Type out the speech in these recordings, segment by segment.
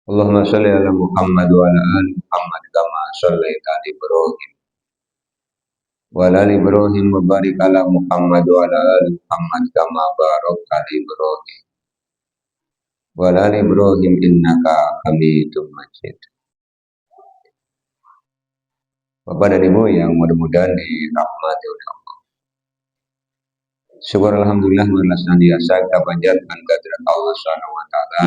Allahumma sholli ala Muhammad wa ala ali Muhammad kama shallaita ala Ibrahim wa ala ali Ibrahim wa barik ala Muhammad wa ala ali Muhammad kama barakta ala Ibrahim wa ala ali Ibrahim innaka Hamidum Majid. Bapak dan Ibu yang mudah-mudahan dirahmati oleh Allah. Syukur alhamdulillah senantiasa kita panjatkan kehadirat Allah Subhanahu wa taala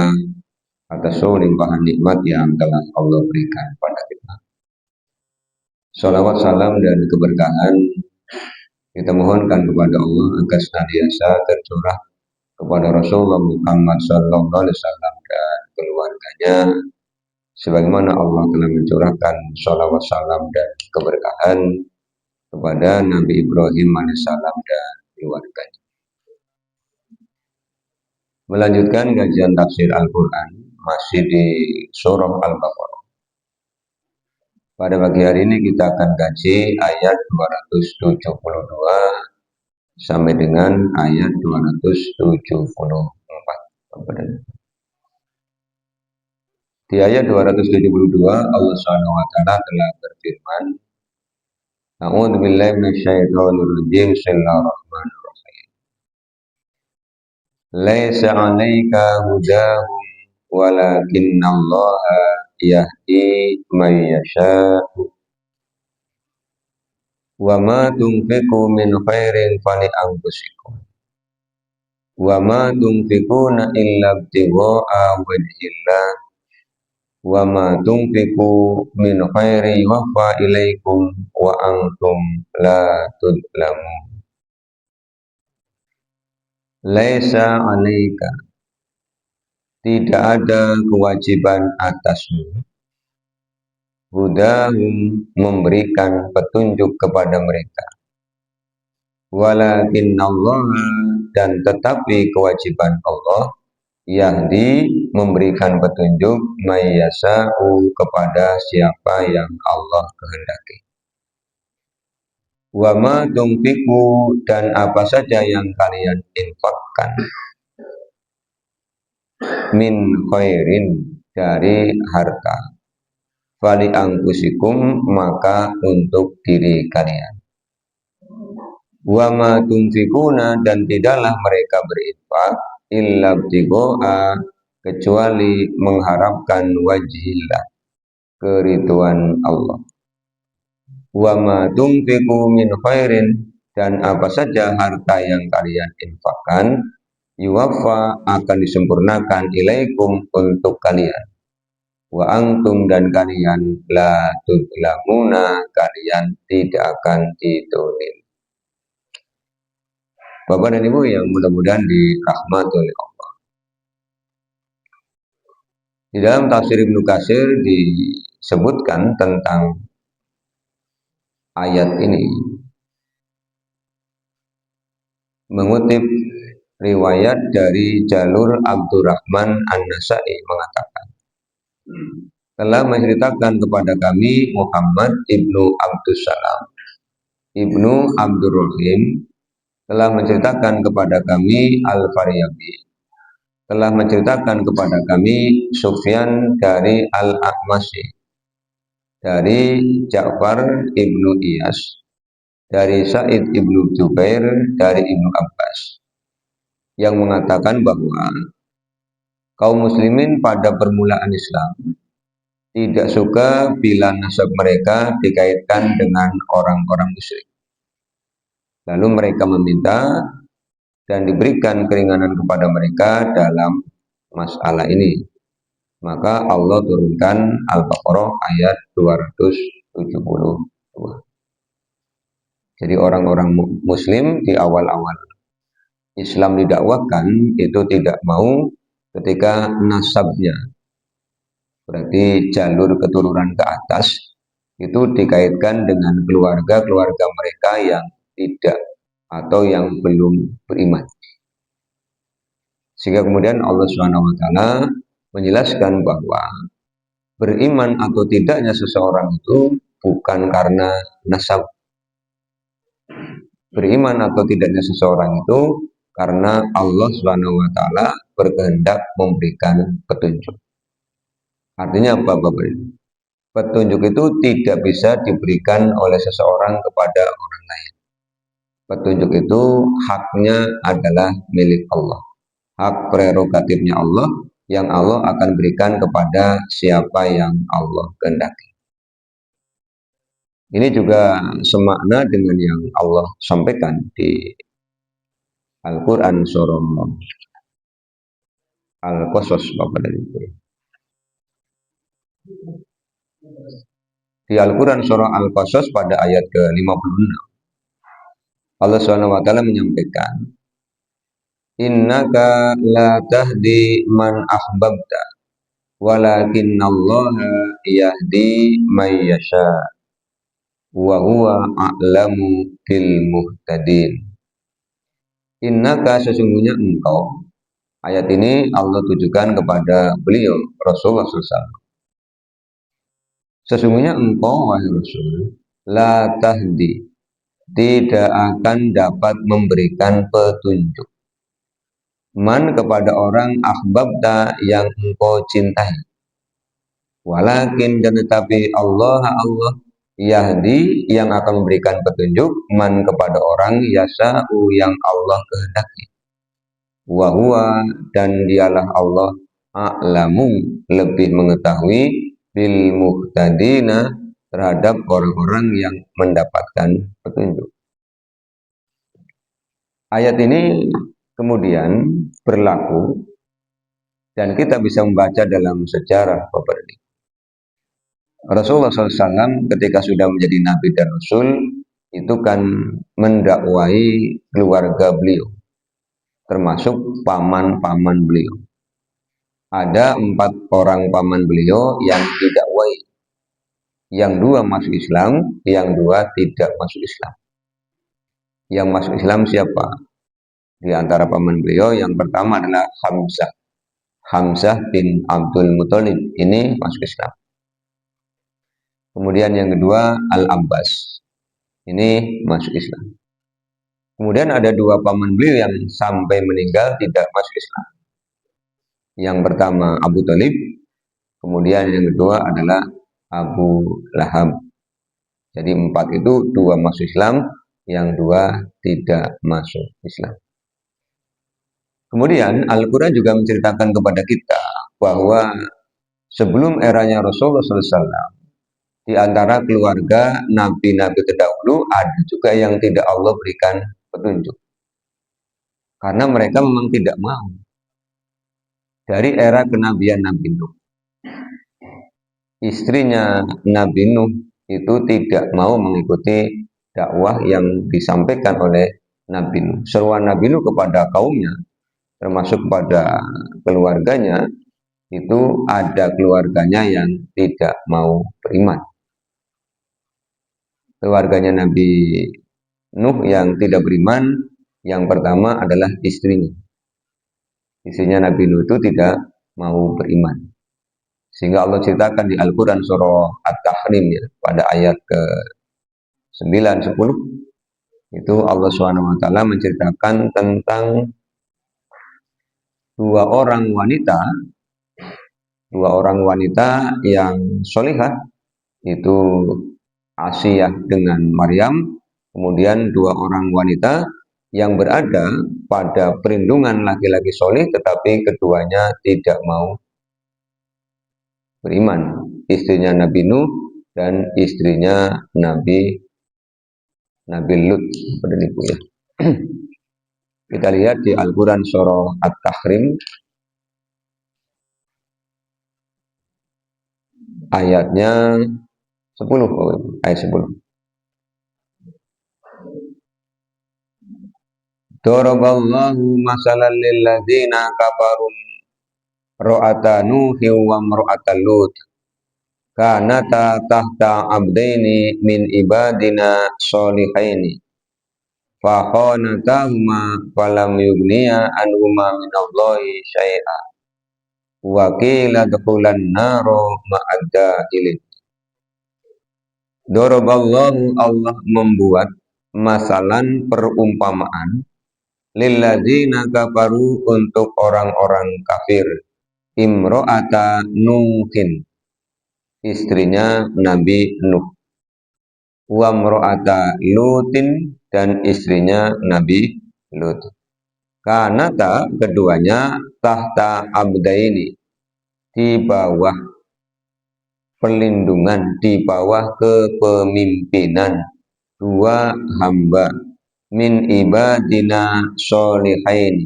atas limpahan nikmat yang telah Allah berikan pada kita. Salawat, salam, dan keberkahan kita mohonkan kepada Allah agar senantiasa tercurah kepada Rasulullah Muhammad Sallallahu Alaihi Wasallam dan keluarganya, sebagaimana Allah telah mencurahkan salawat, salam, dan keberkahan kepada Nabi Ibrahim alaihissalam dan keluarganya. Melanjutkan kajian tafsir Al-Quran masih di surah Al-Baqarah. Pada pagi hari ini kita akan kaji ayat 272 sampai dengan ayat 274. Di ayat 272 Allah Subhanahu wa taala telah berfirman, A'udzu billahi minasyaitonir rajim. Bismillahirrahmanirrahim. Laisa 'alaika hudahum walakinallaha yahdi may yasha'u wa ma tunfiqu min khairin fali anfusikum wa ma tunfiquna illa ibtigha'a wajhillah wa ma tunfiqu min khairi yuwaffa ilaikum wa antum la tudlamun. Laisa 'alaika, tidak ada kewajiban atasmu, hudahum, memberikan petunjuk kepada mereka, walakinallaha, dan tetapi kewajiban Allah, yahdi, memberikan petunjuk, mayyasa'u, kepada siapa yang Allah kehendaki. Wa ma tunfiqu, dan apa saja yang kalian infakkan, min khairin, dari harta, fali anfusikum, maka untuk diri kalian. Wa ma tunfiquna, dan tidaklah mereka berinfak, illa ibtigha'a, kecuali mengharapkan wajhillah, keridhaan Allah. Wa ma tunfiqu min khairin, dan apa saja harta yang kalian infakkan, yuwaffa, akan disempurnakan, ilaikum, untuk kalian, wa antum, dan kalian, la tudlamuna, kalian tidak akan ditolim. Bapak dan Ibu yang mudah-mudahan dirahmati oleh Allah. Di dalam tafsir Ibnu Katsir disebutkan tentang ayat ini, mengutip riwayat dari jalur Abdurrahman An-Nasa'i mengatakan, telah menceritakan kepada kami Muhammad ibnu Abdussalam ibnu Abdurrahim, telah menceritakan kepada kami Al-Faryabi, telah menceritakan kepada kami Sufyan dari Al-A'masi, dari Ja'far ibnu Iyas, dari Sa'id ibnu Jubair, dari Ibnu Abbas, yang mengatakan bahwa kaum muslimin pada permulaan Islam tidak suka bila nasab mereka dikaitkan dengan orang-orang musyrik. Lalu mereka meminta dan diberikan keringanan kepada mereka dalam masalah ini. Maka Allah turunkan Al-Baqarah ayat 272. Jadi orang-orang muslim di awal-awal Islam didakwakan itu tidak mau ketika nasabnya, berarti jalur keturunan ke atas, itu dikaitkan dengan keluarga-keluarga mereka yang tidak atau yang belum beriman. Sehingga kemudian Allah SWT menjelaskan bahwa beriman atau tidaknya seseorang itu bukan karena nasab. Beriman atau tidaknya seseorang itu karena Allah SWT berkehendak memberikan petunjuk. Artinya apa Bapak Ibu? Petunjuk itu tidak bisa diberikan oleh seseorang kepada orang lain. Petunjuk itu haknya adalah milik Allah. Hak prerogatifnya Allah yang Allah akan berikan kepada siapa yang Allah kehendaki. Ini juga semakna dengan yang Allah sampaikan di Al-Quran surah Al-Qasas Bapak dan Ibu. Di Al-Quran surah Al-Qasas pada ayat ke-56 Allah SWT menyampaikan, Innaka la tahdi man ahbabta walakinallaha yahdi man yasha wa huwa a'lamu bil muhtadin. Innaka sesungguhnya engkau. Ayat ini Allah tujukan kepada beliau Rasulullah SAW. Sesungguhnya engkau wahai Rasul la tahdi, tidak akan dapat memberikan petunjuk man kepada orang ahbabta yang engkau cintai. Walakin dan tetapi Allah yahdi yang akan memberikan petunjuk man kepada orang yasa'u yang Allah kehendaki. Wa huwa dan dialah Allah a'lamu lebih mengetahui bil muhtadina terhadap orang-orang yang mendapatkan petunjuk. Ayat ini kemudian berlaku dan kita bisa membaca dalam sejarah Bapak Ibu. Rasulullah SAW ketika sudah menjadi Nabi dan Rasul itu kan mendakwai keluarga beliau, termasuk paman-paman beliau. Ada 4 orang paman beliau yang didakwai, yang 2 masuk Islam, yang 2 tidak masuk Islam. Yang masuk Islam siapa? Di antara paman beliau yang pertama adalah Hamzah bin Abdul Muthalib, ini masuk Islam. Kemudian yang kedua Al-Abbas, ini masuk Islam. Kemudian ada 2 paman beliau yang sampai meninggal tidak masuk Islam. Yang pertama Abu Thalib, kemudian yang kedua adalah Abu Lahab. Jadi 4 itu 2 masuk Islam, yang 2 tidak masuk Islam. Kemudian Al-Quran juga menceritakan kepada kita bahwa sebelum eranya Rasulullah SAW, di antara keluarga nabi-nabi terdahulu ada juga yang tidak Allah berikan petunjuk. Karena mereka memang tidak mau. Dari era kenabian Nabi Nuh, istrinya Nabi Nuh itu tidak mau mengikuti dakwah yang disampaikan oleh Nabi Nuh. Seruan Nabi Nuh kepada kaumnya, termasuk pada keluarganya, itu ada keluarganya yang tidak mau beriman. Keluarganya Nabi Nuh yang tidak beriman, yang pertama adalah istrinya. Istrinya Nabi Nuh itu tidak mau beriman. Sehingga Allah ceritakan di Al-Quran surah At-Tahrim ya, pada ayat ke-9, 10, itu Allah SWT menceritakan tentang 2 orang wanita yang solihah, itu Asiyah dengan Maryam. Kemudian 2 orang wanita yang berada pada perlindungan laki-laki soleh, tetapi keduanya tidak mau beriman. Istrinya Nabi Nuh dan istrinya Nabi Lut. Ya. Kita lihat di Al-Quran surah At-Tahrim ayatnya 10, ayat 10. Daraballahu masalan lil ladzina kafaru ra'ata nuhi wa imra'ata lut kanata tahta abdaini min ibadina sholihaini fa khanatahuma falam yughniya anhuma minallahi syai'a wa qila dukhulan naro ma'ad-dakhilin. Daraballahu, Allah membuat masalan perumpamaan lilladzina kafaru untuk orang-orang kafir imro'ata nuhin, istrinya Nabi Nuh. Wa mro'ata Lutin, dan istrinya Nabi Lut. Kanata, keduanya, tahta abdaini, di bawah perlindungan, di bawah kepemimpinan dua hamba, min ibadina sholihain,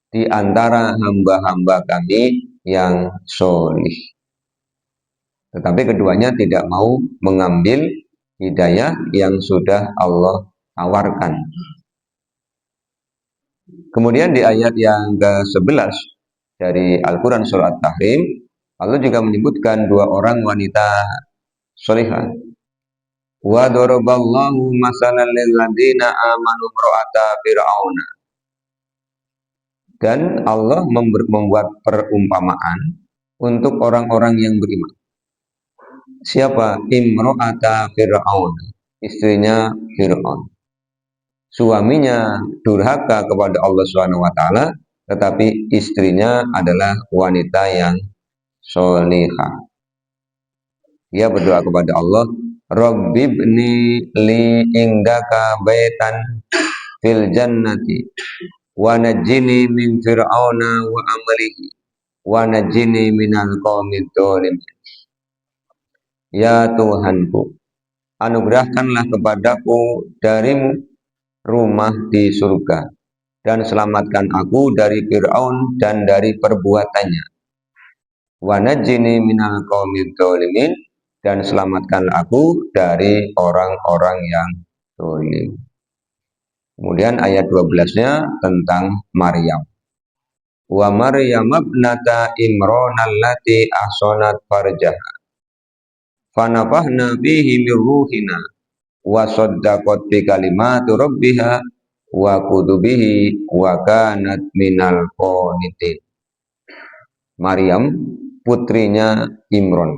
di antara hamba-hamba kami yang solih. Tetapi keduanya tidak mau mengambil hidayah yang sudah Allah tawarkan. Kemudian di ayat yang ke-11 dari Al-Quran Surah At-Tahrim, Allah juga menyebutkan dua orang wanita solihah. Wa daraballahu masalan lil ladzina amanu imra'ata fir'auna. Dan Allah membuat perumpamaan untuk orang-orang yang beriman. Siapa? Imro'ata Fir'aun, istrinya Fir'aun. Suaminya durhaka kepada Allah SWT, tetapi istrinya adalah wanita yang solihah. Dia berdoa kepada Allah, Rabbibni li indaka baitan fil jannati wa najjini min fir'auna wa amalihi wa najjini minal qaumid dzalimin. Ya Tuhanku, anugerahkanlah kepadaku darimu rumah di surga, dan selamatkan aku dari Fir'aun dan dari perbuatannya. Wa najjini minal qaumid dzalimin, dan selamatkanlah aku dari orang-orang yang zalim. Kemudian ayat 12-nya tentang Maryam. Wa Maryam ibnata Imran allati ahsanat farjaha fanafahna bihi min ruhina wa saddaqat bi kalimati rabbiha wa kutubihi wa kanat minal qanitin. Maryam, putrinya Imran.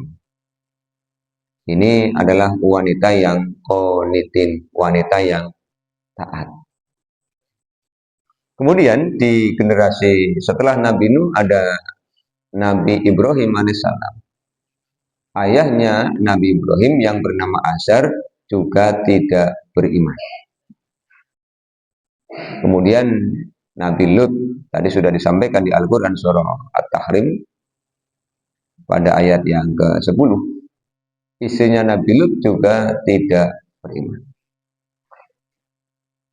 Ini adalah wanita yang qanitin, wanita yang taat. Kemudian di generasi setelah Nabi Nuh ada Nabi Ibrahim alaihissalam. Ayahnya Nabi Ibrahim yang bernama Azar juga tidak beriman. Kemudian Nabi Lut, tadi sudah disampaikan di Al-Quran Surah At-Tahrim pada ayat yang ke-10. Istrinya Nabi Lut juga tidak beriman.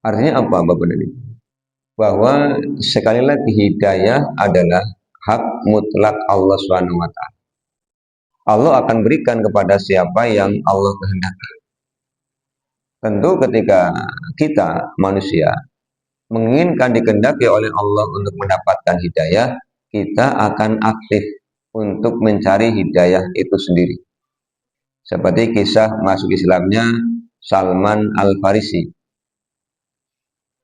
Artinya apa Bapak dan Ibu? Bahwa sekali lagi hidayah adalah hak mutlak Allah SWT. Allah akan berikan kepada siapa yang Allah kehendaki. Tentu ketika kita manusia menginginkan dikehendaki oleh Allah untuk mendapatkan hidayah, kita akan aktif untuk mencari hidayah itu sendiri. Seperti kisah masuk Islamnya Salman Al-Farisi,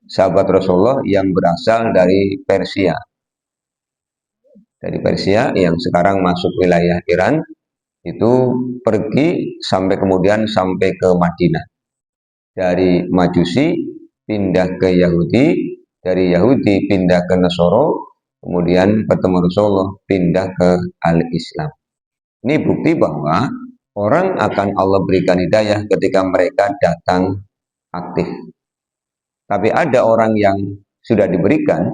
sahabat Rasulullah yang berasal dari Persia. Dari Persia yang sekarang masuk wilayah Iran, itu pergi sampai kemudian sampai ke Madinah. Dari Majusi pindah ke Yahudi, dari Yahudi pindah ke Nasoro, kemudian bertemu Rasulullah pindah ke Al-Islam. Ini bukti bahwa orang akan Allah berikan hidayah ketika mereka datang aktif. Tapi ada orang yang sudah diberikan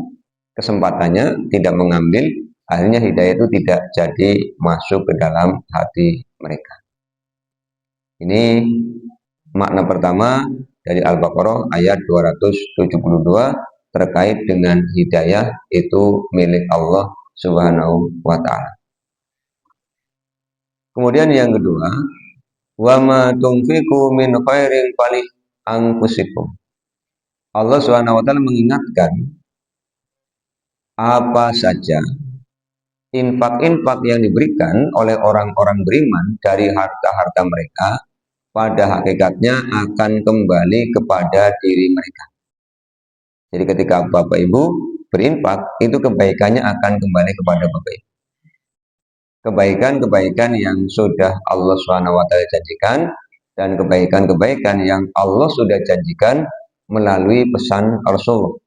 kesempatannya tidak mengambil, akhirnya hidayah itu tidak jadi masuk ke dalam hati mereka. Ini makna pertama dari Al-Baqarah ayat 272 terkait dengan hidayah itu milik Allah Subhanahu wa Ta'ala. Kemudian yang kedua, wa ma tunfiqu min khairin fali anfusikum. Allah Subhanahu wa Ta'ala mengingatkan apa saja infak-infak yang diberikan oleh orang-orang beriman dari harta-harta mereka pada hakikatnya akan kembali kepada diri mereka. Jadi ketika Bapak Ibu berinfak, itu kebaikannya akan kembali kepada Bapak Ibu. Kebaikan-kebaikan yang sudah Allah SWT janjikan, dan kebaikan-kebaikan yang Allah sudah janjikan melalui pesan Rasul.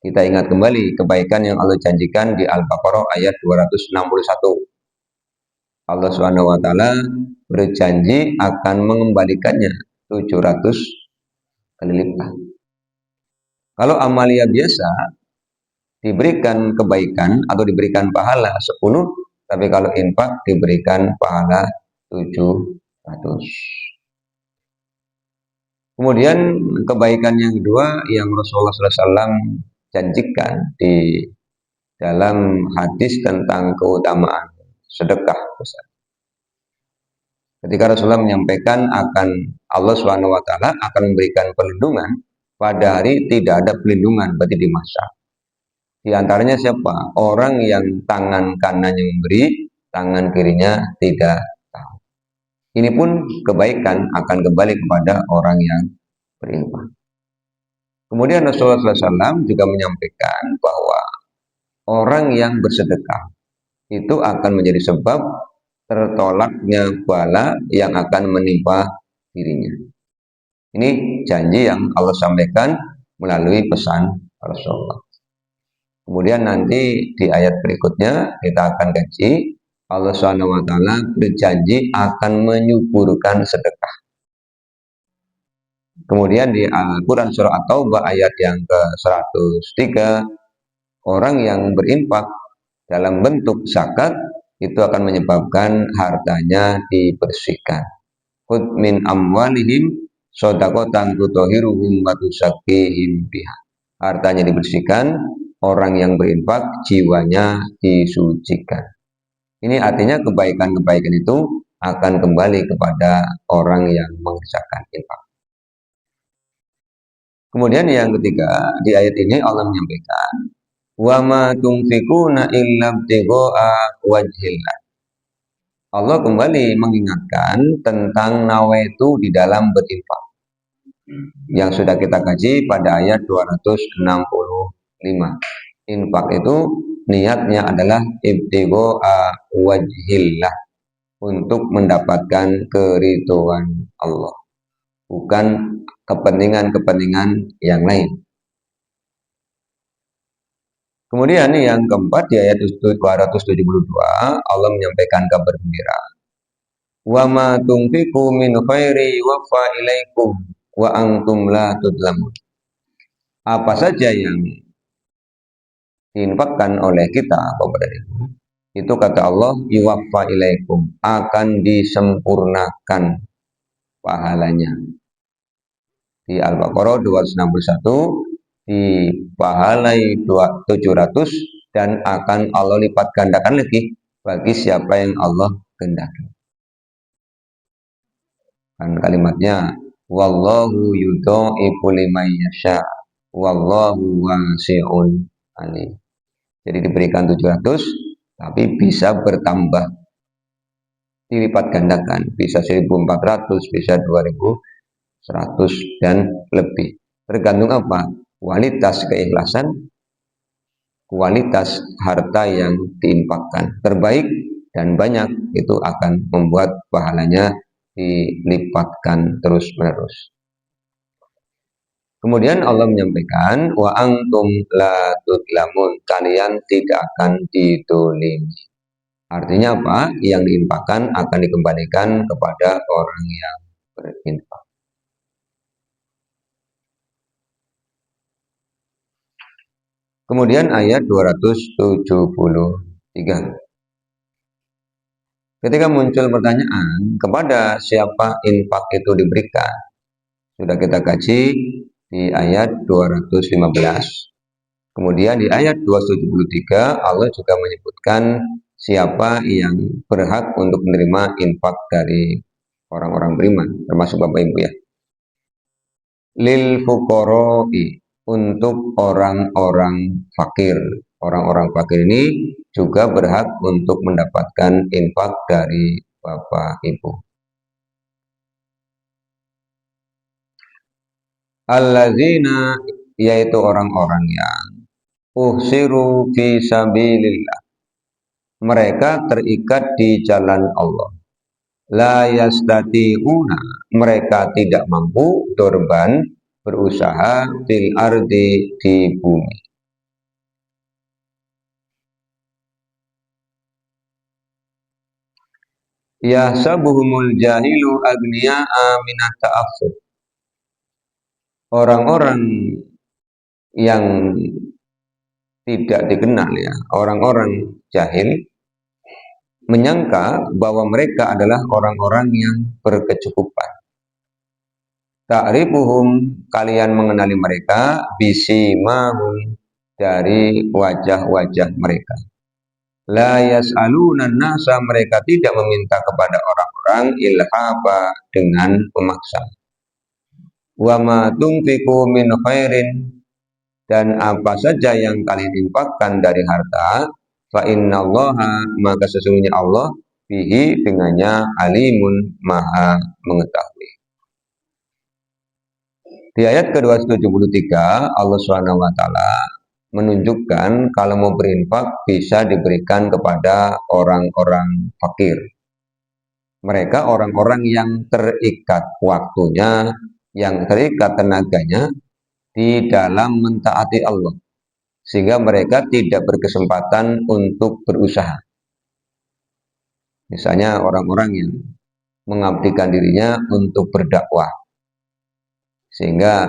Kita ingat kembali kebaikan yang Allah janjikan di Al-Baqarah ayat 261. Allah Subhanahu wa taala berjanji akan mengembalikannya 700 kali lipat. Kalau amalia biasa diberikan kebaikan atau diberikan pahala 10, tapi kalau infak diberikan pahala 700. Kemudian kebaikan yang kedua yang Rasulullah SAW janjikan di dalam hadis tentang keutamaan sedekah besar. Ketika Rasulullah menyampaikan akan Allah Subhanahu wa taala akan memberikan perlindungan pada hari tidak ada perlindungan, berarti di masa. Di antaranya siapa? Orang yang tangan kanannya memberi, tangan kirinya tidak tahu. Ini pun kebaikan akan kembali kepada orang yang berinfak. Kemudian Rasulullah SAW juga menyampaikan bahwa orang yang bersedekah itu akan menjadi sebab tertolaknya bala yang akan menimpa dirinya. Ini janji yang Allah sampaikan melalui pesan Rasulullah. Kemudian nanti di ayat berikutnya kita akan kaji Allah Subhanahu wa taala berjanji akan menyuburkan sedekah. Kemudian di Al-Quran surah At-Taubah ayat yang ke-103, orang yang berinfak dalam bentuk zakat itu akan menyebabkan hartanya dibersihkan. Khudh min amwalihim shadaqatan tutahhiruhum wa tuzakkihim biha. Hartanya dibersihkan, orang yang berinfak jiwanya disucikan. Ini artinya kebaikan-kebaikan itu akan kembali kepada orang yang mengerjakan infak. Kemudian yang ketiga, di ayat ini Allah menyampaikan, wa ma tunfiquna illa ibtigha'a wajhillah. Allah kembali mengingatkan tentang nawaitu di dalam berinfak yang sudah kita kaji pada ayat 265. Infak itu niatnya adalah ibtigha'a wajhillah, untuk mendapatkan keridhaan Allah, bukan kepentingan-kepentingan yang lain. Kemudian yang keempat di ayat 272 Allah menyampaikan kabar gembira. Wa ma tunfiqu min khairi wafa ilaikum wa antum la tudlamun. Apa saja yang diinfakkan oleh kita kepada itu kata Allah yuwaffa ilaikum, akan disempurnakan pahalanya. Di Al-Baqarah 261 dipahalai 700 dan akan Allah lipat gandakan lagi bagi siapa yang Allah kehendaki. Kan kalimatnya wallahu yudha'ifu liman yasha wallahu wasi'un alim. Jadi diberikan 700 tapi bisa bertambah, dilipat gandakan, bisa 1400, bisa 2100 dan lebih. Tergantung apa? Kualitas keikhlasan, kualitas harta yang diinfakkan. Terbaik dan banyak itu akan membuat pahalanya dilipatkan terus-menerus. Kemudian Allah menyampaikan wa antum la tudlamun, kalian tidak akan didolimi. Artinya apa? Yang diinfakkan akan dikembalikan kepada orang yang berinfak. Kemudian ayat 273. Ketika muncul pertanyaan kepada siapa infak itu diberikan, sudah kita kaji di ayat 215. Kemudian di ayat 273 Allah juga menyebutkan siapa yang berhak untuk menerima infak dari orang-orang beriman, termasuk Bapak Ibu ya. Lil fuqara'i, untuk orang-orang fakir. Orang-orang fakir ini juga berhak untuk mendapatkan infak dari Bapak Ibu. Allazina, yaitu orang-orang yang uhsiru fi sabilillah, mereka terikat di jalan Allah. La yastati'una, mereka tidak mampu dorban, berusaha fil ardi, di bumi. yahsabuhumul jahilu agniya'a minat ta'affuf. Orang-orang yang tidak dikenal ya, orang-orang jahil menyangka bahwa mereka adalah orang-orang yang berkecukupan. Ta'rifuhum, kalian mengenali mereka, bisimahum, dari wajah-wajah mereka. La yas'aluna nasa, mereka tidak meminta kepada orang-orang ilhaba, dengan memaksa. Wa ma tunfiqu min khairin, dan apa saja yang kalian infakkan dari harta, fa innallaha, maka sesungguhnya Allah, bihi, dengannya, alimun, maha mengetahui. Di ayat ke-273 Allah SWT menunjukkan kalau mau berinfak bisa diberikan kepada orang-orang fakir. Mereka orang-orang yang terikat waktunya, yang terikat tenaganya di dalam mentaati Allah, sehingga mereka tidak berkesempatan untuk berusaha. Misalnya orang-orang yang mengabdikan dirinya untuk berdakwah, sehingga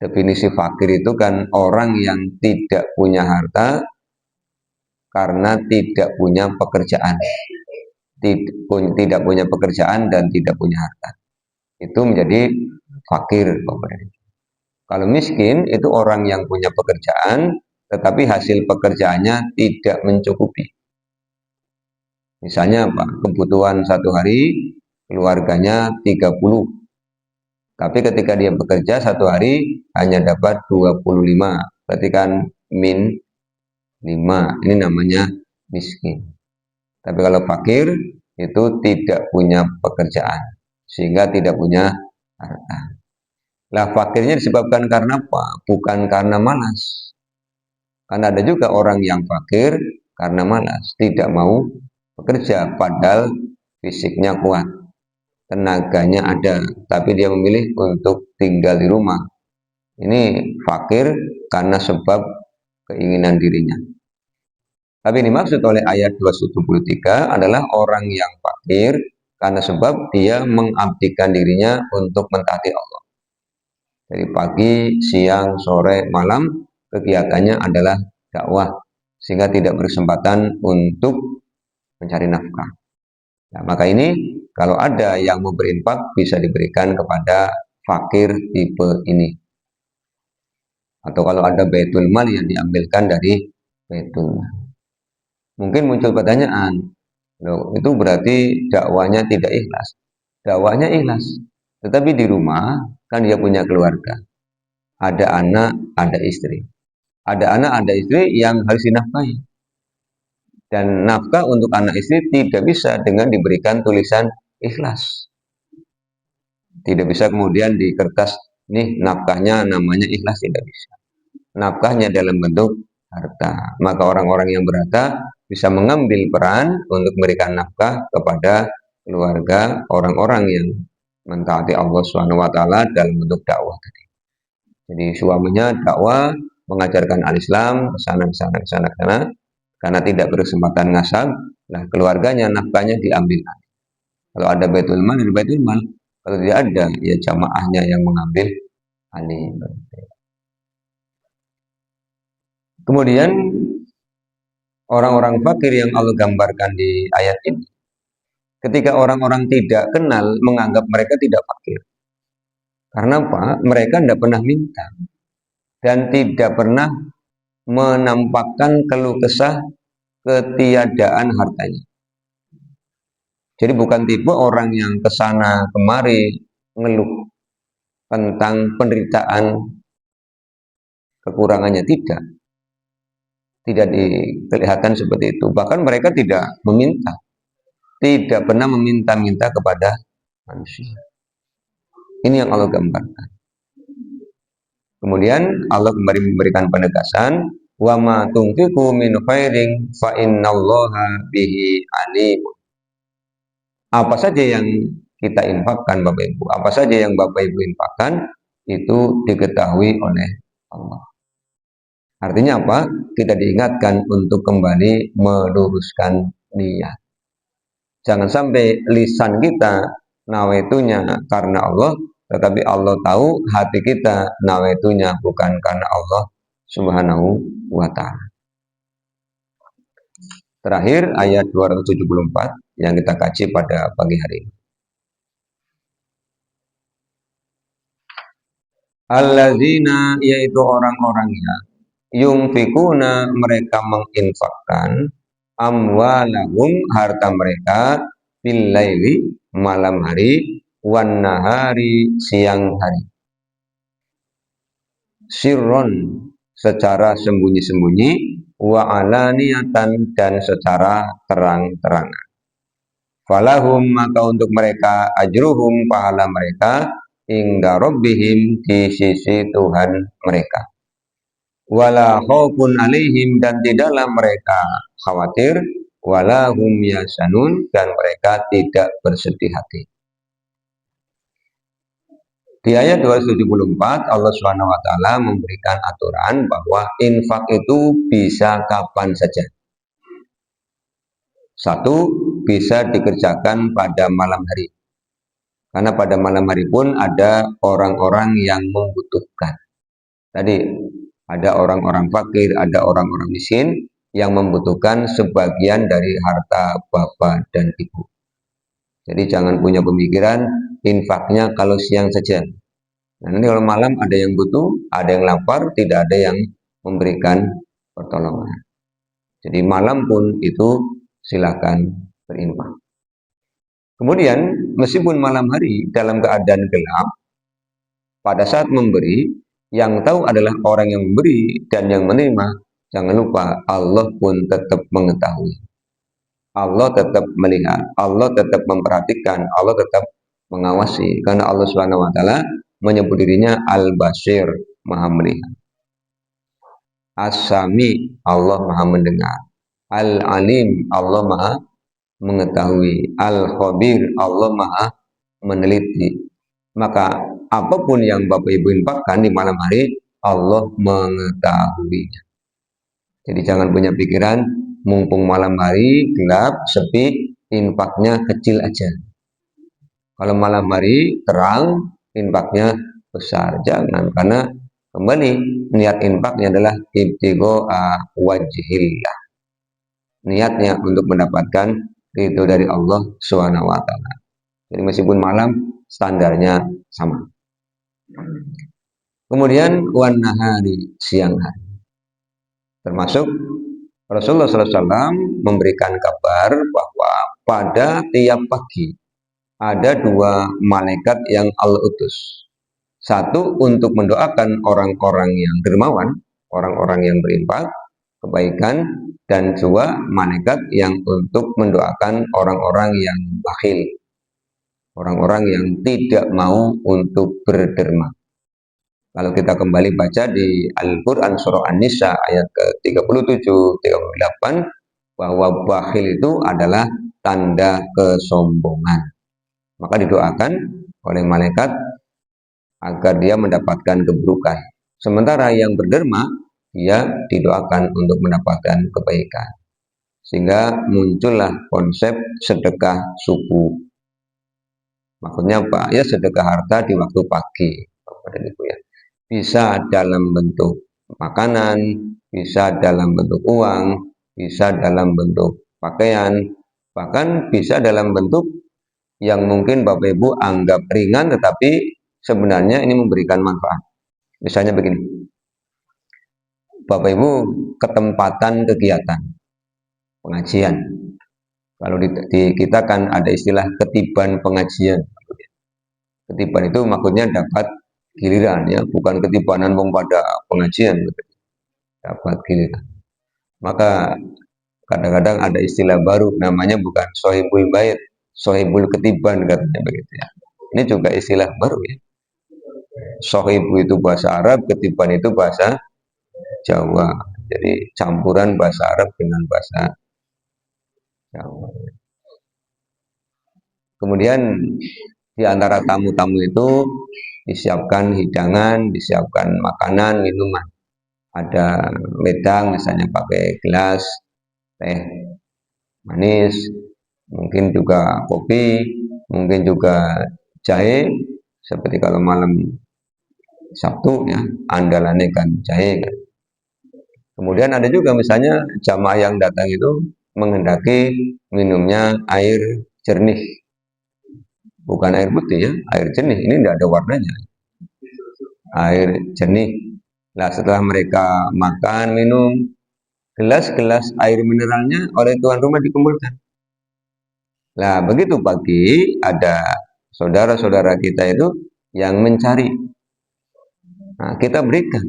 definisi fakir itu kan orang yang tidak punya harta karena tidak punya pekerjaan, tidak punya pekerjaan dan tidak punya harta, itu menjadi fakir. Kalau miskin itu orang yang punya pekerjaan tetapi hasil pekerjaannya tidak mencukupi. Misalnya apa? Kebutuhan satu hari keluarganya 30, tapi ketika dia bekerja satu hari hanya dapat 25, berarti kan min 5. Ini namanya miskin. Tapi kalau fakir itu tidak punya pekerjaan sehingga tidak punya harta. Lah fakirnya disebabkan karena apa? Bukan karena malas. Karena ada juga orang yang fakir karena malas, tidak mau bekerja padahal fisiknya kuat, tenaganya ada, tapi dia memilih untuk tinggal di rumah. Ini fakir karena sebab keinginan dirinya. Tapi ini maksud oleh ayat 273 adalah orang yang fakir karena sebab dia mengabdikan dirinya untuk mentaati Allah. Dari pagi, siang, sore, malam kegiatannya adalah dakwah, sehingga tidak berkesempatan untuk mencari nafkah. Nah, maka ini kalau ada yang mau berinfak bisa diberikan kepada fakir tipe ini. Atau kalau ada baitul mal yang diambilkan dari baitul mal. Mungkin muncul pertanyaan, loh, itu berarti dakwanya tidak ikhlas. Dakwanya ikhlas, tetapi di rumah kan dia punya keluarga, ada anak, ada istri. Ada anak, ada istri yang harus dinafkahi. Dan nafkah untuk anak istri tidak bisa dengan diberikan tulisan ikhlas. Tidak bisa kemudian di kertas, nih nafkahnya namanya ikhlas, tidak bisa. Nafkahnya dalam bentuk harta. Maka orang-orang yang berharta bisa mengambil peran untuk memberikan nafkah kepada keluarga orang-orang yang mentaati Allah SWT dalam bentuk dakwah tadi. Jadi suaminya dakwah, mengajarkan al-Islam, kesana, karena tidak berkesempatan ngasab, nah keluarganya nafkahnya diambil. Kalau ada baitul mal, dari baitul mal. Kalau tidak ada, ya jamaahnya yang mengambil alih. Kemudian orang-orang fakir yang Allah gambarkan di ayat ini, ketika orang-orang tidak kenal menganggap mereka tidak fakir. Karena apa? Mereka tidak pernah minta dan tidak pernah menampakkan keluh kesah ketiadaan hartanya. Jadi bukan tipe orang yang kesana kemari ngeluh tentang penderitaan kekurangannya, tidak dikelihatan seperti itu. Bahkan mereka tidak meminta, tidak pernah meminta-minta kepada manusia. Ini yang Allah gambarkan. Kemudian Allah kembali memberikan penegasan, wa ma tunfiqu min khairin fa innallaha bihi alim. Apa saja yang kita infakkan Bapak Ibu, apa saja yang Bapak Ibu infakkan itu diketahui oleh Allah. Artinya apa? Kita diingatkan untuk kembali meluruskan niat. Jangan sampai lisan kita nawaitunya karena Allah, tetapi Allah tahu hati kita nawaitunya bukan karena Allah Subhanahu wa Ta'ala. Terakhir ayat 274 yang kita kaji pada pagi hari ini. Alladzina, yaitu orang-orangnya, yungfikuna, mereka menginfakkan, amwalahum, harta mereka, bil laili, malam hari, wan nahari, siang hari, sirron, secara sembunyi-sembunyi, wa alaniyatan, dan secara terang-terangan. Falahum, maka untuk mereka, ajruhum, pahala mereka, inda rabbihim, di sisi Tuhan mereka. Wala khaufun alaihim, dan tidaklah mereka khawatir, wala hum yasanun, dan mereka tidak bersedih hati. Di ayat 274 Allah Subhanahu wa taala memberikan aturan bahwa infak itu bisa kapan saja. Satu, bisa dikerjakan pada malam hari. Karena pada malam hari pun ada orang-orang yang membutuhkan. Tadi ada orang-orang fakir, ada orang-orang miskin yang membutuhkan sebagian dari harta bapak dan ibu. Jadi jangan punya pemikiran infaknya kalau siang saja. Nah, nanti kalau malam ada yang butuh, ada yang lapar, tidak ada yang memberikan pertolongan. Jadi malam pun itu silakan berinfak. Kemudian meskipun malam hari dalam keadaan gelap, pada saat memberi, yang tahu adalah orang yang memberi dan yang menerima. Jangan lupa Allah pun tetap mengetahui. Allah tetap melihat, Allah tetap memperhatikan, Allah tetap mengawasi. Karena Allah Subhanahu wa taala menyebut dirinya Al-Basir, Maha melihat. As-Sami, Allah Maha mendengar. Al-Alim, Allah Maha mengetahui. Al-Khabir, Allah Maha meneliti. Maka apapun yang Bapak Ibu infakkan di malam hari, Allah mengetahuinya. Jadi jangan punya pikiran mumpung malam hari gelap, sepi, infaknya kecil aja. Kalau malam hari terang, infaknya besar. Jangan, karena kembali niat infaknya adalah ibtigha wajhillah. Niatnya untuk mendapatkan ridho dari Allah Subhanahu wa taala. Jadi meskipun malam, standarnya sama. Kemudian wan nahari, siang hari. Termasuk Rasulullah SAW memberikan kabar bahwa pada tiap pagi ada dua malaikat yang Allah utus. Satu untuk mendoakan orang-orang yang dermawan, orang-orang yang berinfak, kebaikan, dan dua malaikat yang untuk mendoakan orang-orang yang bakhil, orang-orang yang tidak mau untuk berderma. Kalau kita kembali baca di Al-Quran surah An-Nisa ayat ke-37, 38, bahwa bakhil itu adalah tanda kesombongan. Maka didoakan oleh malaikat agar dia mendapatkan keburukan. Sementara yang berderma, dia didoakan untuk mendapatkan kebaikan. Sehingga muncullah konsep sedekah subuh. Maksudnya apa? Ya sedekah harta di waktu pagi. Bisa dalam bentuk makanan, bisa dalam bentuk uang, bisa dalam bentuk pakaian, bahkan bisa dalam bentuk yang mungkin Bapak Ibu anggap ringan tetapi sebenarnya ini memberikan manfaat. Misalnya begini, Bapak Ibu ketempatan kegiatan pengajian. Kalau di kita kan ada istilah ketiban pengajian. Ketiban itu maksudnya dapat giliran, ya, bukan ketibanan wong pada pengajian, dapat giliran. Maka kadang-kadang ada istilah baru, namanya bukan sohibul bait, sohibul ketiban, katanya begitu, ya. Ini juga istilah baru, ya. Sohibu itu bahasa Arab, ketiban itu bahasa Jawa. Jadi campuran bahasa Arab dengan bahasa Jawa. Kemudian di antara tamu-tamu itu disiapkan hidangan, disiapkan makanan, minuman. Ada wedang misalnya pakai gelas teh manis, mungkin juga kopi, mungkin juga jahe, seperti kalau malam Sabtu ya, andalannya kan jahe kan. Kemudian ada juga misalnya jamaah yang datang itu menghendaki minumnya air jernih, bukan air putih ya, air jernih. Ini tidak ada warnanya, air jernih. Nah, setelah mereka makan, minum, gelas-gelas air mineralnya oleh tuan rumah dikumpulkan. Nah, begitu pagi ada saudara-saudara kita itu yang mencari. Nah, kita berikan.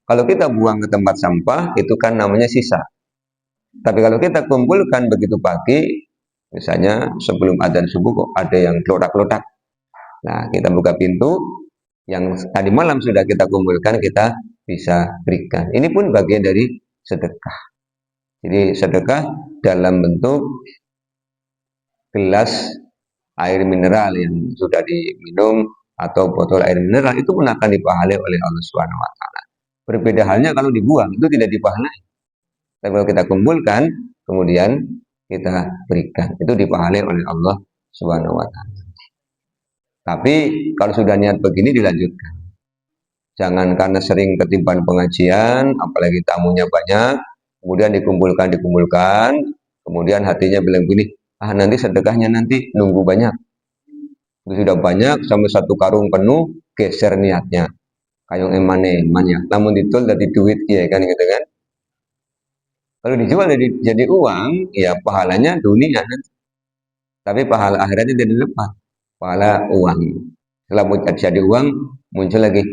Kalau kita buang ke tempat sampah, itu kan namanya sisa. Tapi kalau kita kumpulkan begitu pagi, misalnya sebelum adzan subuh kok ada yang kelotak-kelotak. Nah, kita buka pintu, yang tadi malam sudah kita kumpulkan, kita bisa berikan. Ini pun bagian dari sedekah. Jadi sedekah dalam bentuk gelas air mineral yang sudah diminum atau botol air mineral itu pun akan dipahalai oleh Allah Subhanahu wa taala. Berbeda halnya kalau dibuang, itu tidak dipahalai. Tapi kalau kita kumpulkan, kemudian kita berikan, itu dipahalai oleh Allah Subhanahu wa taala. Tapi kalau sudah niat begini dilanjutkan. Jangan karena sering ketiban pengajian, apalagi tamunya banyak, kemudian dikumpulkan, kemudian hatinya bilang gini, nanti sedekahnya nanti nunggu banyak. Sudah banyak sampai satu karung penuh, geser niatnya. Kayong eman-eman ya. Namun ditul dari duit ya kan gitu kan. Kalau dijual jadi uang, ya pahalanya dunia nanti. Tapi pahala akhiratnya tidak lepas. Pahala uang. Setelah jadi uang, muncul lagi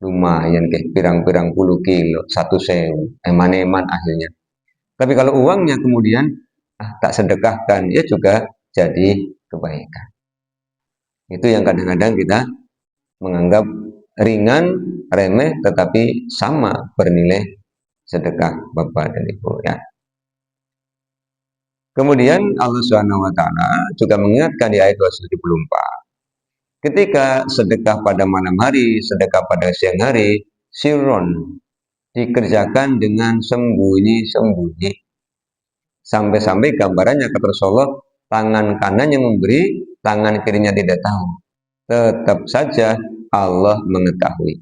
lumayan kayak pirang-pirang puluh kilo, 1.000, eman-eman akhirnya. Tapi kalau uangnya kemudian tak sedekahkan, ya juga jadi kebaikan. Itu yang kadang-kadang kita menganggap ringan, remeh, tetapi sama bernilai sedekah Bapak dan Ibu ya. Kemudian Allah Subhanahu wa taala juga mengingatkan di ayat 274. Ketika sedekah pada malam hari, sedekah pada siang hari, sirron dikerjakan dengan sembunyi-sembunyi. Sampai-sampai gambarannya kata Rasulullah, tangan kanan yang memberi, tangan kirinya tidak tahu. Tetap saja Allah mengetahui.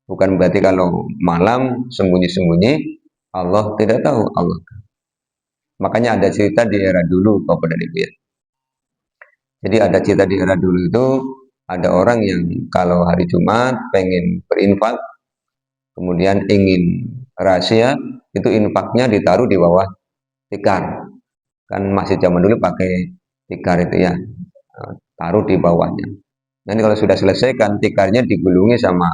Bukan berarti kalau malam sembunyi-sembunyi, Allah tidak tahu. Allah. Makanya ada cerita di era dulu, Bapak dan Ibu ya. Jadi ada cerita di era dulu itu, ada orang yang kalau hari Jumat pengen berinfak, kemudian ingin rahasia, itu infaknya ditaruh di bawah tikar. Kan masih zaman dulu pakai tikar itu ya, taruh di bawahnya. Nanti kalau sudah selesai kan tikarnya digulungi sama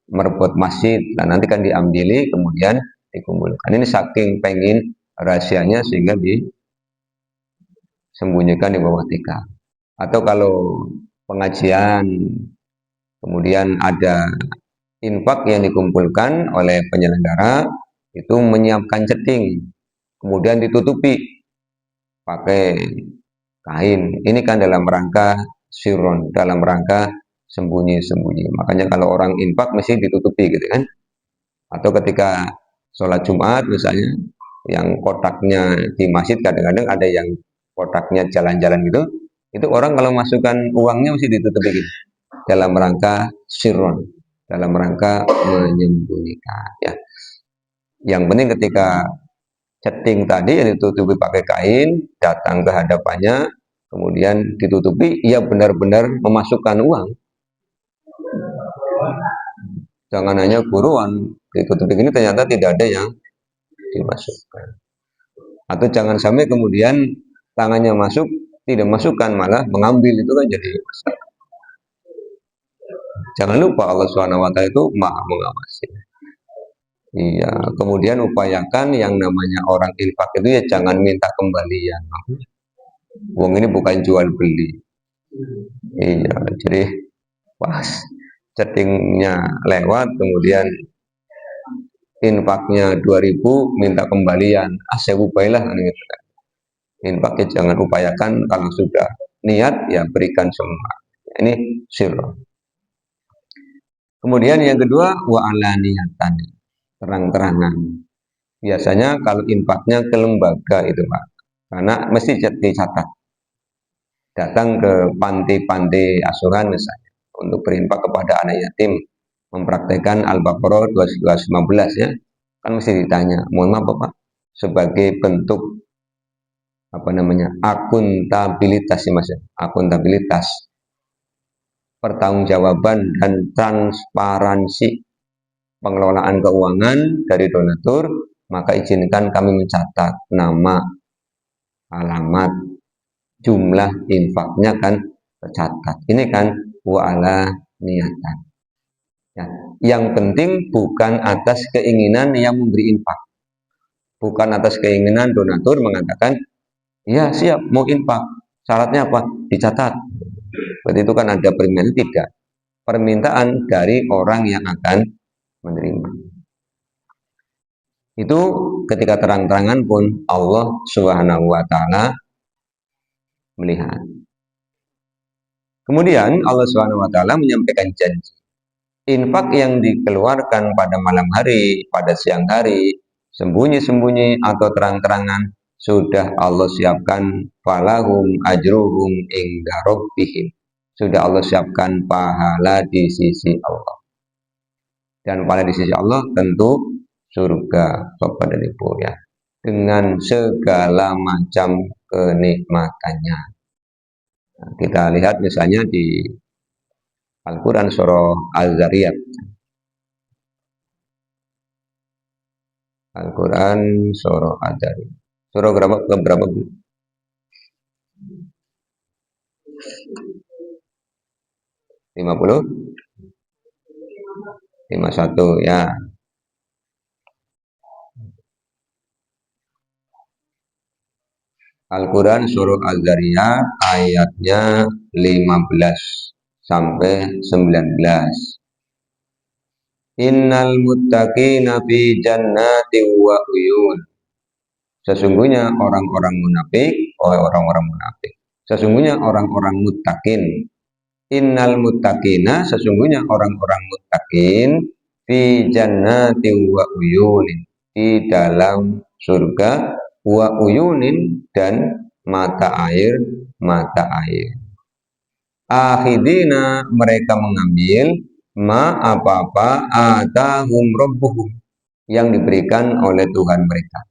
merebut masjid, dan nanti kan diambil kemudian dikumpulkan. Ini saking pengen rahasianya sehingga disembunyikan di bawah tikar. Atau kalau pengajian kemudian ada infak yang dikumpulkan oleh penyelenggara, itu menyiapkan ceting, kemudian ditutupi pakai kain. Ini kan dalam rangka sirron, dalam rangka sembunyi-sembunyi. Makanya kalau orang infak mesti ditutupi gitu kan. Atau ketika sholat Jumat misalnya, yang kotaknya di masjid kadang-kadang ada yang kotaknya jalan-jalan gitu, itu orang kalau masukkan uangnya mesti ditutupi gitu, dalam rangka sirron, dalam rangka menyembunyikan ya. Yang penting ketika ceting tadi yang ditutupi pakai kain, datang ke hadapannya, kemudian ditutupi, ia benar-benar memasukkan uang. Jangan hanya buruan ditutupi ini ternyata tidak ada yang dimasukkan. Atau jangan sampai kemudian tangannya masuk, tidak masukkan, malah mengambil, itu kan jadi masalah. Jangan lupa Allah SWT itu maha mengawasi. Iya, kemudian upayakan yang namanya orang infak itu ya jangan minta kembalian. Uang ini bukan jual beli. Iya, jadi pas chattingnya lewat, kemudian infaknya 2.000 minta kembalian, sewu baiklah gitu. Infaknya jangan upayakan, kalau sudah niat ya berikan semua. Ini sirr. Kemudian yang kedua wa alaniyatan, terang-terangan. Biasanya kalau infaknya ke lembaga itu Pak, karena mesti dicatat. Datang ke panti-panti asuhan misalnya untuk berinfak kepada anak yatim, mempraktekkan Al-Baqarah 215 ya, kan mesti ditanya, mohon maaf Bapak, sebagai bentuk akuntabilitas sih Mas, akuntabilitas, pertanggungjawaban dan transparansi pengelolaan keuangan dari donatur, maka izinkan kami mencatat nama, alamat, jumlah infaknya kan tercatat. Ini kan wa'ala niatan. Ya. Yang penting bukan atas keinginan yang memberi infak. Bukan atas keinginan donatur mengatakan, ya siap mau infak. Syaratnya apa? Dicatat. Berarti itu kan ada permintaan, tidak. Permintaan dari orang yang akan menerima. Itu ketika terang-terangan pun Allah Subhanahu wa taala melihat. Kemudian Allah Subhanahu wa taala menyampaikan janji. Infak yang dikeluarkan pada malam hari, pada siang hari, sembunyi-sembunyi atau terang-terangan, sudah Allah siapkan falahum ajruhum inda rabbihim. Sudah Allah siapkan pahala di sisi Allah. Dan pahala di sisi Allah tentu surga, Bapak dan Ibu ya. Dengan segala macam kenikmatannya. Nah, kita lihat misalnya di Al-Quran surah Al-Zariyat. Al-Quran surah Al-Zariyat. Surah berapa Bu? 50? 51 ya. Al-Quran surah Al-Zariyat ayatnya 15 sampai 19. Innal muttaqina fi jannati wa uyun. Sesungguhnya orang-orang munafik, orang-orang munafik. Sesungguhnya orang-orang muttaqin. Innal muttaqina, sesungguhnya orang-orang muttaqin fi jannati wa uyunin, di dalam surga, wa uyunin, dan mata air, mata air. Akhidina, mereka mengambil ma apa-apa atahum rabbuhum, yang diberikan oleh Tuhan mereka.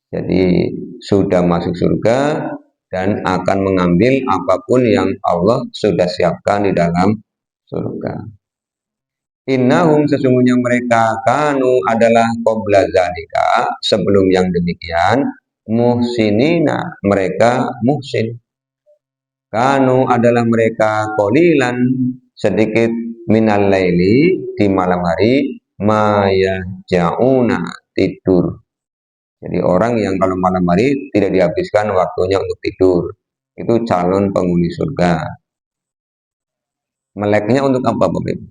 Jadi sudah masuk surga dan akan mengambil apapun yang Allah sudah siapkan di dalam surga. Innahum, sesungguhnya mereka, kanu adalah qabla zalika, sebelum yang demikian, muhsinina, mereka muhsin. Kanu adalah mereka qalilan, sedikit, minal laili, di malam hari, mayahjauna, tidur. Jadi orang yang kalau malam hari tidak dihabiskan waktunya untuk tidur, itu calon penghuni surga. Meleknya untuk apa Bapak Ibu?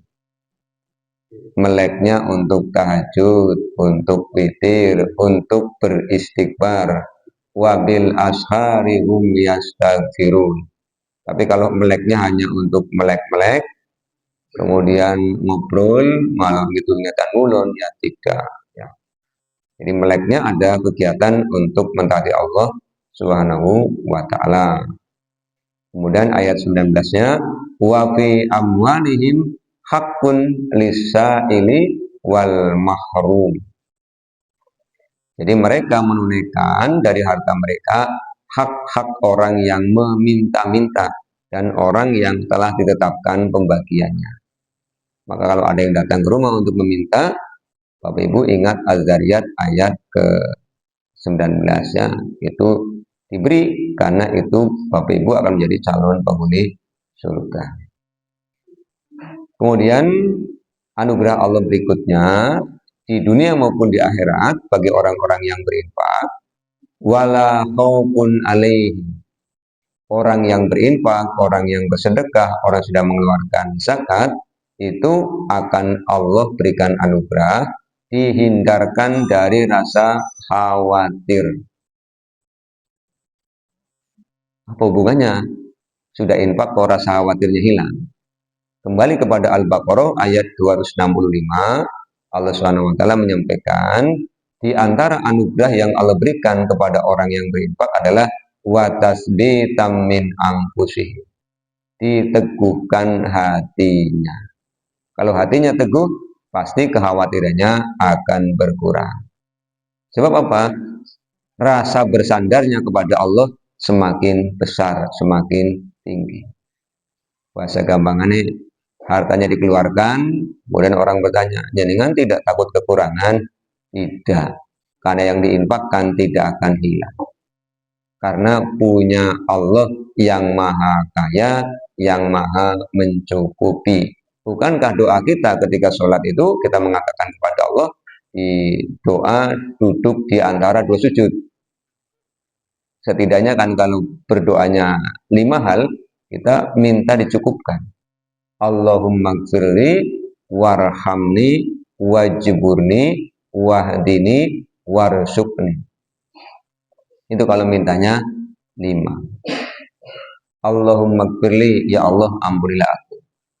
Meleknya untuk tahajud, untuk witir, untuk beristighfar. Wabil ashari hum yastaghfirun. Tapi kalau meleknya hanya untuk melek-melek, kemudian ngobrol, malam itu niatan ulun, ya tidak. Ya. Jadi meleknya ada kegiatan untuk mentaati Allah Subhanahu wa ta'ala. Kemudian ayat 19-nya, wa fi amwalihim haqqun lis-sa'ili wal mahrum. Jadi mereka menunaikan dari harta mereka hak-hak orang yang meminta-minta dan orang yang telah ditetapkan pembagiannya. Maka kalau ada yang datang ke rumah untuk meminta, Bapak Ibu ingat Az-Zariyat ayat ke-19 ya, itu diberi karena itu Bapak Ibu akan menjadi calon penghuni surga. Kemudian anugerah Allah berikutnya di dunia maupun di akhirat bagi orang-orang yang berinfak, wala khaufun alaihim, orang yang berinfak, orang yang bersedekah, orang yang sudah mengeluarkan zakat, itu akan Allah berikan anugerah, dihindarkan dari rasa khawatir. Apa hubungannya? Sudah infak kok rasa khawatirnya hilang. Kembali kepada Al-Baqarah ayat 265, Allah SWT menyampaikan, Di antara anugerah yang Allah berikan kepada orang yang berinfak adalah watasbitam min anfusih, diteguhkan hatinya. Kalau hatinya teguh, pasti kekhawatirannya akan berkurang. Sebab apa? Rasa bersandarnya kepada Allah semakin besar, semakin tinggi. Bahasa gampangannya, hartanya dikeluarkan, kemudian orang bertanya, jenengan tidak takut kekurangan? Tidak, karena yang diinfakkan tidak akan hilang. Karena punya Allah yang maha kaya, yang maha mencukupi. Bukankah doa kita ketika sholat itu kita mengatakan kepada Allah di doa duduk di antara dua sujud? Setidaknya kan kalau berdoanya 5 hal, kita minta dicukupkan. Allahumma gfirli warhamni wajburni wahdini warsukni. Itu kalau mintanya 5. Allahumma gfirli, ya Allah ampunilah aku.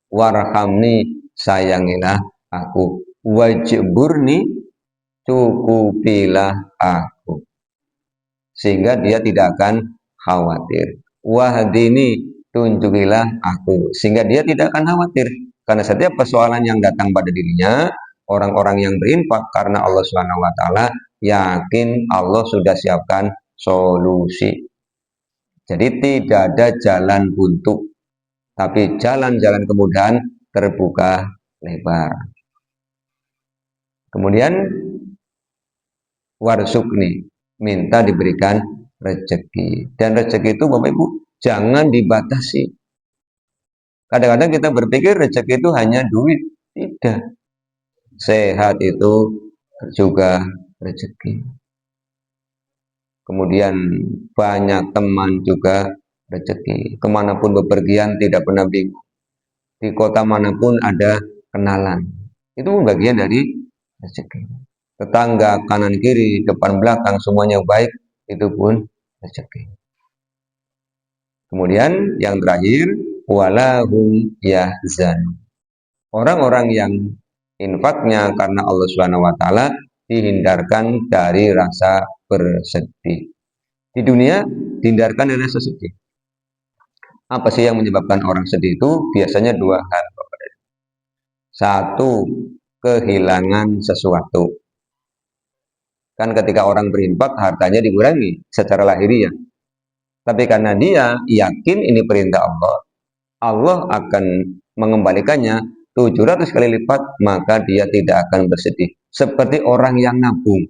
Warhamni, sayangilah aku. Wajburni, cukupilah aku. Sehingga dia tidak akan khawatir. Wahdini, tunjukilah aku, sehingga dia tidak akan khawatir. Karena setiap persoalan yang datang pada dirinya, orang-orang yang berinfak karena Allah SWT yakin Allah sudah siapkan solusi. Jadi tidak ada jalan buntu, tapi jalan-jalan kemudahan terbuka lebar. Kemudian warsukni, minta diberikan rezeki. Dan rezeki itu Bapak Ibu jangan dibatasi. Kadang-kadang kita berpikir rezeki itu hanya duit. Tidak. Sehat itu juga rezeki. Kemudian banyak teman juga rezeki. Kemanapun bepergian tidak pernah bingung. Di kota manapun ada kenalan. Itu bagian dari rezeki. Tetangga kanan kiri, depan belakang semuanya baik, itu pun rezeki. Kemudian yang terakhir, walahum yahzan. Orang-orang yang infaknya karena Allah Subhanahu wa taala dihindarkan dari rasa bersedih. Di dunia dihindarkan dari rasa sedih. Apa sih yang menyebabkan orang sedih itu? Biasanya 2 hal. Satu, kehilangan sesuatu. Kan ketika orang berinfak hartanya dikurangi secara lahiriah. Tapi karena dia yakin ini perintah Allah, Allah akan mengembalikannya 700 kali lipat, maka dia tidak akan bersedih. Seperti orang yang nabung.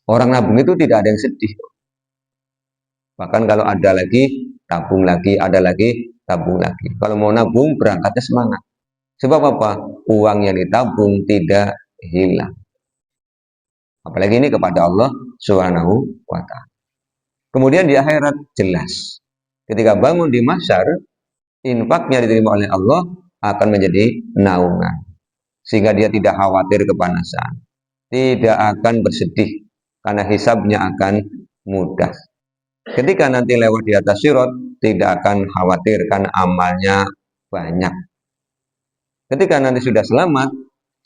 Orang nabung itu tidak ada yang sedih. Bahkan kalau ada lagi, tabung lagi, ada lagi, tabung lagi. Kalau mau nabung, berangkatnya semangat. Sebab apa? Uang yang ditabung tidak hilang. Apalagi ini kepada Allah Subhanahu wa ta'ala. Kemudian di akhirat jelas. Ketika bangun di mahsyar, infaknya diterima oleh Allah akan menjadi naungan. Sehingga dia tidak khawatir kepanasan. Tidak akan bersedih. Karena hisabnya akan mudah. Ketika nanti lewat di atas sirat, tidak akan khawatir karena amalnya banyak. Ketika nanti sudah selamat,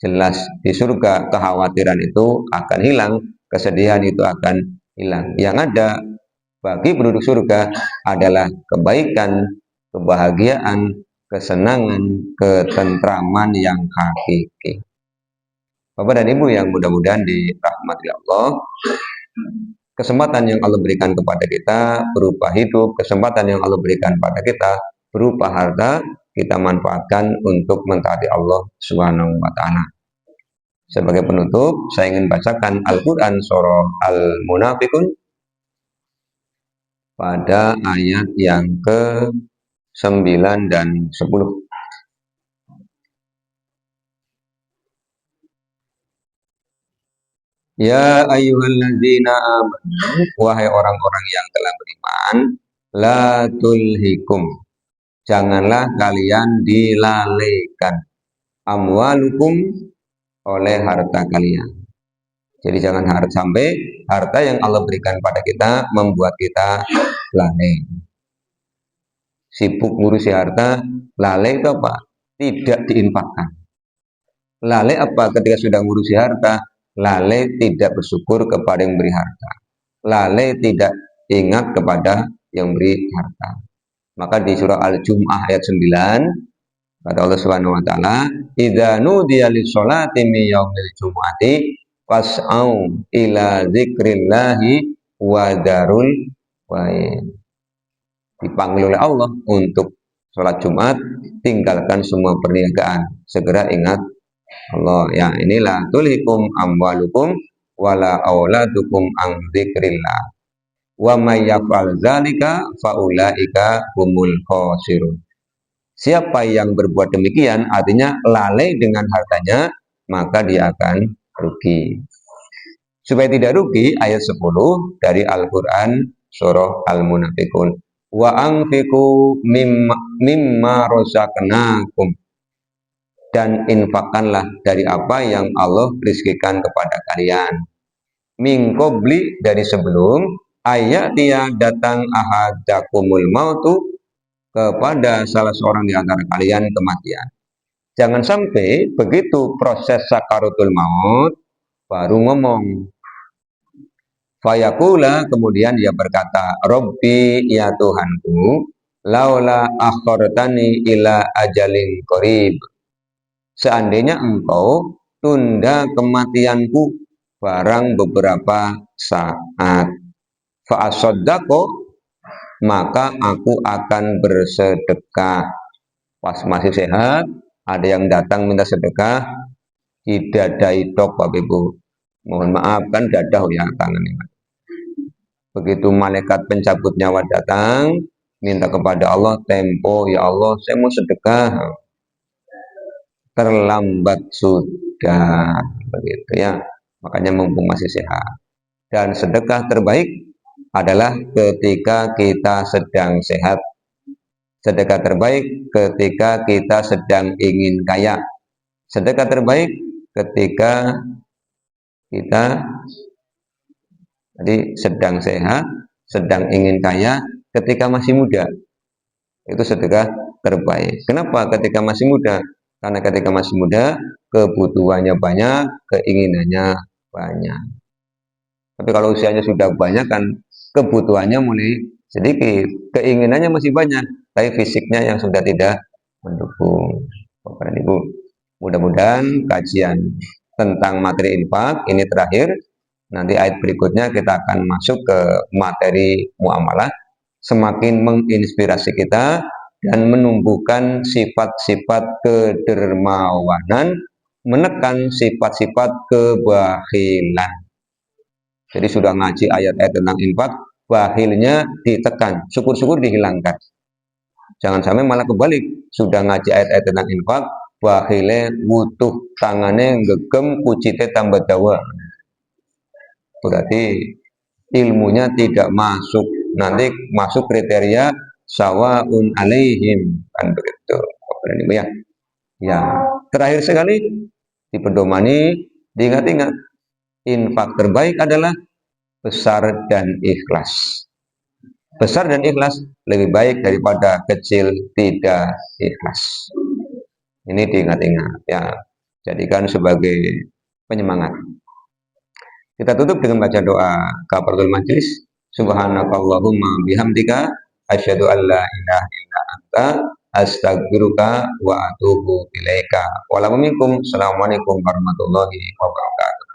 jelas di surga kekhawatiran itu akan hilang, kesedihan itu akan hilang. Yang ada bagi penduduk surga adalah kebaikan, kebahagiaan, kesenangan, ketentraman yang hakiki. Bapak dan Ibu yang mudah-mudahan dirahmati Allah, kesempatan yang Allah berikan kepada kita berupa hidup, kesempatan yang Allah berikan pada kita berupa harta, kita manfaatkan untuk mentaati Allah Subhanahu wa taala. Sebagai penutup, saya ingin bacakan Al-Qur'an surah Al-Munafiqun pada ayat yang ke-9 dan 10. Ya ayyuhalladzina amanu, wahai orang-orang yang telah beriman, la tulhikum, janganlah kalian dilalaikan amwalukum oleh harta kalian. Jadi jangan sampai harta yang Allah berikan pada kita membuat kita lalai. Sibuk ngurusi harta, lalai itu apa? Tidak diinfakkan. Lalai apa ketika sudah ngurusi harta, lalai tidak bersyukur kepada yang beri harta, lalai tidak ingat kepada yang beri harta. Maka di surah Al-Jum'ah ayat 9 kata Allah Subhanahu wa taala, "Idza nudiya lis-sholati min yaumil jumu'ati fas'au ila dzikrillahi wa darul bait." Dipanggil oleh Allah untuk sholat Jumat, tinggalkan semua perniagaan, segera ingat Allah. Ya, inilah tulhikum amwalukum wala auladukum an dzikrillah. Wa may yaf'al dzalika faulaika humul khasirun. Siapa yang berbuat demikian, artinya lalai dengan hartanya, maka dia akan rugi. Supaya tidak rugi, ayat 10 dari Al-Quran surah Al-Munafiqun. Wa anfiqu mimma razaqnakum, dan infakkanlah dari apa yang Allah rizkikan kepada kalian. Min qabli, dari sebelum ayat dia datang ahadakumul mautu, kepada salah seorang di antara kalian kematian. Jangan sampai begitu proses sakaratul maut baru ngomong. Fayaqula, kemudian dia berkata, Robbi, ya Tuhanku, laula akhartani ila ajalin qarib. Seandainya engkau tunda kematianku barang beberapa saat. Fa'asaddaqo, maka aku akan bersedekah. Pas masih sehat, ada yang datang minta sedekah, didadai tok Bapak Ibu. Mohon maaf, kan dadah ya tangan ini. Begitu malaikat pencabut nyawa datang, minta kepada Allah, tempo, ya Allah, saya mau sedekah. Terlambat sudah, begitu ya. Makanya mumpung masih sehat. Dan sedekah terbaik adalah ketika kita sedang sehat. Sedekah terbaik ketika kita sedang ingin kaya. Sedekah terbaik ketika kita sedang sehat, sedang ingin kaya, ketika masih muda. Itu sedekah terbaik. Kenapa ketika masih muda? Karena ketika masih muda, kebutuhannya banyak, keinginannya banyak. Tapi kalau usianya sudah banyak, kan kebutuhannya mulai sedikit, keinginannya masih banyak, tapi fisiknya yang sudah tidak mendukung. Bapak dan Ibu, mudah-mudahan kajian tentang materi infak ini terakhir. Nanti ayat berikutnya kita akan masuk ke materi muamalah, semakin menginspirasi kita dan menumbuhkan sifat-sifat kedermawanan, menekan sifat-sifat kebakhilan. Jadi sudah ngaji ayat-ayat tentang infak, bakhilnya ditekan, syukur-syukur dihilangkan. Jangan sampai malah kebalik, sudah ngaji ayat-ayat tentang infak, bakhilnya butuh tangannya gegem, kucite tambah dawa. Berarti ilmunya tidak masuk, nanti masuk kriteria sawaun alaihim, kan begitu. Ya. Ya, terakhir sekali dipedomani, diingat-ingat, infak terbaik adalah besar dan ikhlas. Besar dan ikhlas lebih baik daripada kecil tidak ikhlas. Ini diingat-ingat ya, jadikan sebagai penyemangat. Kita tutup dengan baca doa kafaratul majelis. Subhanakallahumma bihamdika asyhadu an la ilaha illa anta astaghfiruka wa atubu ilaika. Assalamualaikum warahmatullahi wabarakatuh.